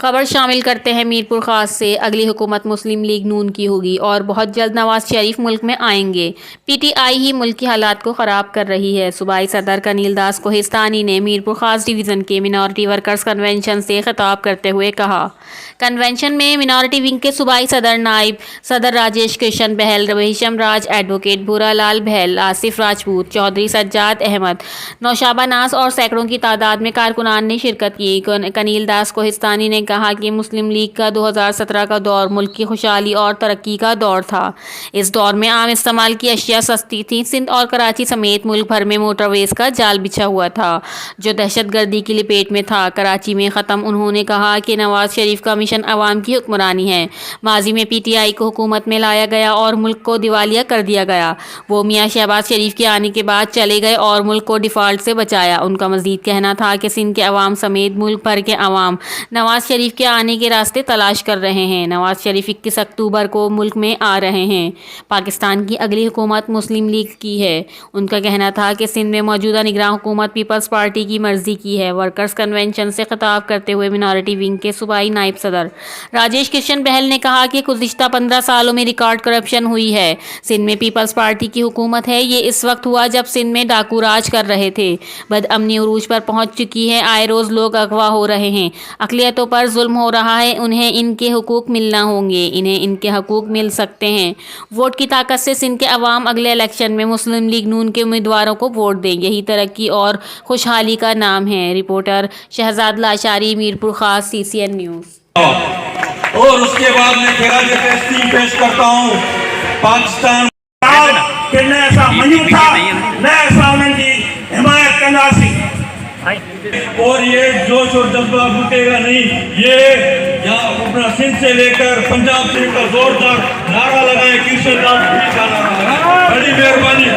खबर शामिल करते हैं मीरपुर खास से। अगली हुकूमत मुस्लिम लीग नून की होगी और बहुत जल्द नवाज शरीफ मुल्क में आएंगे। पीटीआई ही मुल्क की हालात को ख़राब कर रही है। सूबाई सदर कनील दास कोहिस्तानी ने मीरपुर खास डिवीज़न के मिनॉरिटी वर्कर्स कन्वेंशन से खिताब करते हुए कहा, कन्वेंशन में मिनॉरिटी विंग के सूबाई सदर नायब सदर राजेश कृष्ण बहल, रहीशम राज, एडवोकेट भूरा लाल बहल, आसिफ राजपूत, चौधरी सज्जाद अहमद, नौशाबा नास और सैकड़ों की तादाद में कारकुनान ने शिरकत की। कनील दास कोहिस्तानी ने कहा कि मुस्लिम लीग का 2017 का दौर मुल्क की खुशहाली और तरक्की का दौर था। इस दौर में आम इस्तेमाल की अशिया सस्ती थी। सिंध और कराची समेत मुल्क भर में मोटरवेज का जाल बिछा हुआ था जो दहशतगर्दी की लपेट में था। कराची में ख़त्म। उन्होंने कहा कि नवाज शरीफ का मिशन अवाम की हुक्मरानी है। माजी में पीटीआई को हुकूमत में लाया गया और मुल्क को दिवालिया कर दिया गया। वो मियाँ शहबाज शरीफ के आने के बाद चले गए और मुल्क को डिफ़ॉल्ट से बचाया। उनका मज़ीद कहना था कि सिंध के अवाम समेत मुल्क भर के अवाम नवाज शरीफ के आने के रास्ते तलाश कर रहे हैं। नवाज शरीफ 21 अक्टूबर को मुल्क में आ रहे हैं। पाकिस्तान की अगली हुकूमत मुस्लिम लीग की है। उनका कहना था कि सिंध में मौजूदा निगरान हुकूमत पीपल्स पार्टी की मर्जी की है। वर्कर्स कन्वेंशन से खिताब करते हुए मिनॉरिटी विंग के सूबाई नायब सदर राजेश कृष्ण बहल ने कहा कि गुज़िश्ता 15 सालों में रिकॉर्ड करप्शन हुई है। सिंध में पीपल्स पार्टी की हुकूमत है। ये इस वक्त हुआ जब सिंध में डाकू राज कर रहे थे। बदअमनी उरूज पर पहुंच चुकी है। आए रोज़ लोग अगवा हो रहे हैं। अक़लियतों पर जुल्म हो रहा है। उन्हें इनके हुकूक मिलना होंगे। इन्हें इनके हुकूक मिल सकते हैं। वोट की ताकत से सिंध के अवाम अगले इलेक्शन में मुस्लिम लीग नून के उम्मीदवारों को वोट दें। यही तरक्की और खुशहाली का नाम है। रिपोर्टर शहजाद लाशारी, मीरपुर खास, CCN न्यूज़। और उसके बाद मैं खराज तहसीन पेश करता हूँ पाकिस्तान ऐसा मनी उठा ऐसा उनकी हिमायत कंदासी और ये जोश और जज्बा रुकेगा नहीं। ये यहाँ अपना सिंध से लेकर पंजाब से लेकर जोरदार नारा लगाए कि बड़ी मेहरबानी।